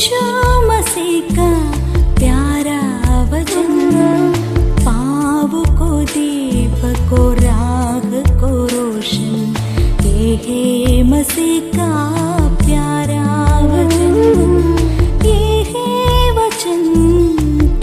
यीशु मसीह का प्यारा वचन, पाँव को दीपक को राह को रोशन, ये है मसीह का प्यारा वचन, ये है वचन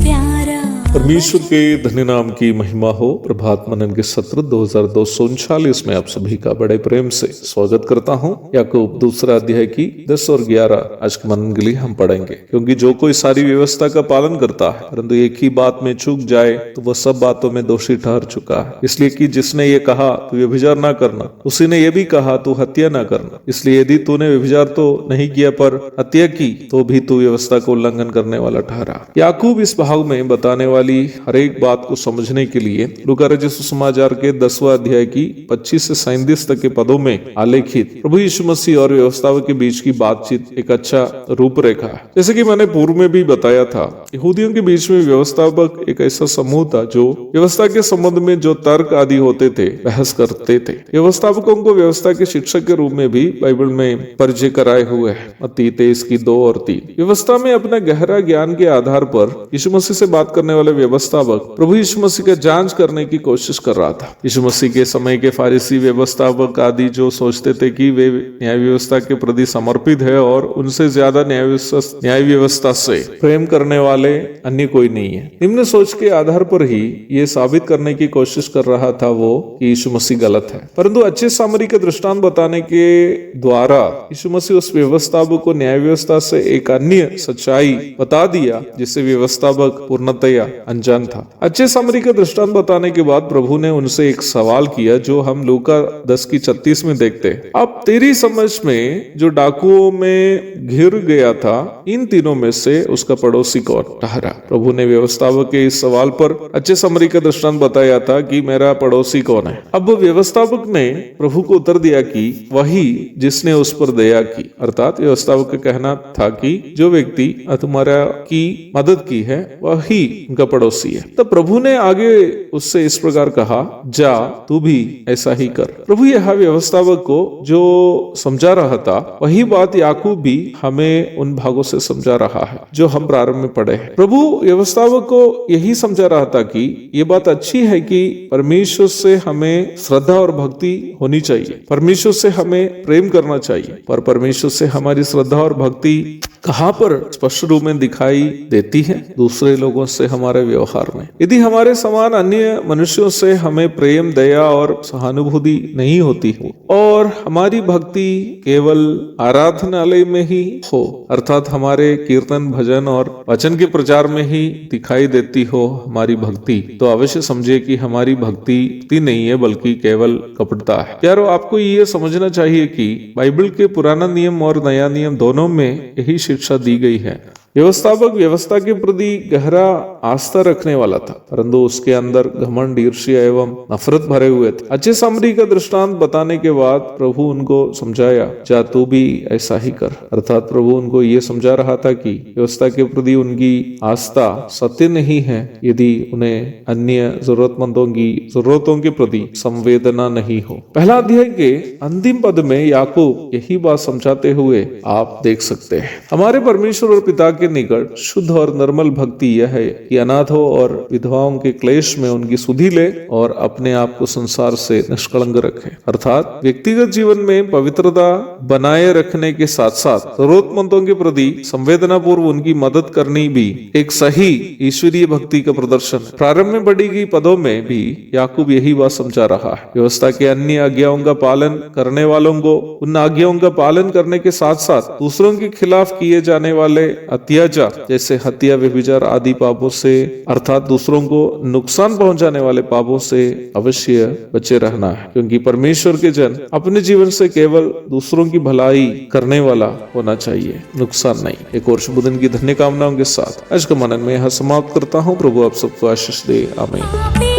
प्यारा। परमेश्वर के धन्य नाम की महिमा हो। प्रभात मनन के सत्र 2239 में आप सभी का बड़े प्रेम से स्वागत करता हूं। याकूब दूसरा अध्याय की 10 और 11 आज के मनन के लिए हम पढ़ेंगे। क्योंकि जो कोई सारी व्यवस्था का पालन करता है परंतु एक ही बात में चूक जाए तो वह सब बातों में दोषी ठहर चुका है। इसलिए कि जिसने ये कहा तू व्यभिचार ना करना, उसी ने ये भी कहा तू हत्या ना करना। इसलिए यदि तूने व्यभिचार तो नहीं किया पर हत्या की तो भी तू व्यवस्था का उल्लंघन करने वाला ठहरा। याकूब इस भाग में बताने वाली हर एक बात को समझने के लिए लूका रचित सुसमाचार के 10वां अध्याय की 25 से 37 तक के पदों में आलेखित प्रभु यीशु मसीह और व्यवस्था के बीच की बातचीत एक अच्छा रूपरेखा है। जैसे कि मैंने पूर्व में भी बताया था, यहूदियों के बीच में व्यवस्थापक एक ऐसा समूह था जो व्यवस्था के संबंध में जो तर्क आदि होते थे बहस करते थे। व्यवस्थापकों को व्यवस्था के शिक्षक के रूप में भी बाइबल में परिचय कराए हुए है। मत्ती 23 की 2 और 3। व्यवस्था में अपने गहरा ज्ञान के आधार पर यीशु मसीह से बात करने वाले व्यवस्थापक प्रभु यीशु मसीह का जांच करने की कोशिश कर रहा था। यीशु मसीह के समय के फारिसी व्यवस्थापक आदि जो सोचते थे कि वे न्याय व्यवस्था के प्रति समर्पित है और उनसे ज्यादा न्याय व्यवस्था से प्रेम करने वाले अन्य कोई नहीं है। निम्न सोच के आधार पर ही ये साबित करने की कोशिश कर रहा था वो कि यीशु मसीह गलत है। परंतु अच्छे सामरी का दृष्टांत बताने के द्वारा यीशु मसीह उस व्यवस्थापक को न्याय व्यवस्था से एक अन्य सच्चाई बता दिया जिससे व्यवस्थापक पूर्णतया अनजान था। अच्छे सामरी का दृष्टांत बताने के बाद प्रभु ने उनसे एक सवाल किया जो हम लूका 10 की 36 में देखते हैं। अब तेरी समझ में जो डाकुओं में घिर गया था इन तीनों में से उसका पड़ोसी कौन ठहरा? प्रभु ने व्यवस्थापक के इस सवाल पर अच्छे सामरी का दृष्टांत बताया था कि मेरा पड़ोसी कौन है। अब व्यवस्थापक ने प्रभु को उत्तर दिया कि वही जिसने उस पर दया की। अर्थात व्यवस्थापक का कहना था कि जो व्यक्ति तुम्हारा की मदद की है वही उनका पड़ोसी है। तब प्रभु ने आगे उससे इस प्रकार कहा, जा तू भी ऐसा ही कर। प्रभु यह व्यवस्थापक को जो समझा रहा था वही बात याकूब भी हमें उन भागों से समझा रहा है जो हम प्रारंभ में पढ़े हैं। प्रभु व्यवस्थापक को यही समझा रहा था कि ये बात अच्छी है कि परमेश्वर से हमें श्रद्धा और भक्ति होनी चाहिए, परमेश्वर से हमें प्रेम करना चाहिए। पर परमेश्वर से हमारी श्रद्धा और भक्ति कहाँ पर स्पष्ट रूप में दिखाई देती है? दूसरे लोगों से हमारे व्यवहार में। यदि हमारे समान अन्य मनुष्यों से हमें प्रेम, दया और सहानुभूति नहीं होती हो और हमारी भक्ति केवल आराधनालय में ही हो, अर्थात हमारे कीर्तन, भजन और वचन के प्रचार में ही दिखाई देती हो हमारी भक्ति, तो अवश्य समझिए कि हमारी भक्ति नहीं है बल्कि केवल कपटता है। यारो, आपको ये समझना चाहिए कि बाइबल के पुराना नियम और नया नियम दोनों में यही शिक्षा दी गई है। व्यवस्थापक व्यवस्था के प्रति गहरा आस्था रखने वाला था परंतु उसके अंदर घमंड, ईर्ष्या एवं नफरत भरे हुए थे। अच्छे सामरी का दृष्टांत बताने के बाद प्रभु उनको समझाया, जा तू भी ऐसा ही कर। अर्थात प्रभु उनको ये समझा रहा था कि व्यवस्था के प्रति उनकी आस्था सत्य नहीं है यदि उन्हें अन्य जरूरतमंदों की जरूरतों के प्रति संवेदना नहीं हो। पहला अध्याय के अंतिम पद में याकूब यही बात समझाते हुए आप देख सकते हैं। हमारे परमेश्वर और पिता के निकट शुद्ध और निर्मल भक्ति यह है कि अनाथों और विधवाओं के क्लेश में उनकी सुधि ले और अपने आप को संसार से निष्कलंक रखे। अर्थात व्यक्तिगत जीवन में पवित्रता बनाए रखने के साथ साथ जरूरतमंदों के प्रति संवेदना पूर्व उनकी मदद करनी भी एक सही ईश्वरीय भक्ति का प्रदर्शन है। प्रारंभ में पढ़ी गई पदों में भी याकूब यही बात समझा रहा है। व्यवस्था के अन्य आज्ञाओं का पालन करने वालों को उन आज्ञाओं का पालन करने के साथ साथ दूसरों के खिलाफ किए जाने वाले अत्याचार जैसे हत्या, व्यभिचार आदि पापों से अर्थात दूसरों को नुकसान पहुंचाने वाले पापों से अवश्य बचे रहना है। क्योंकि परमेश्वर के जन अपने जीवन से केवल दूसरों की भलाई करने वाला होना चाहिए, नुकसान नहीं। एक और शुभ दिन की धन्य कामनाओं के साथ आज का मनन में यहाँ समाप्त करता हूँ। प्रभु आप सबको आशीष दे। आमीन।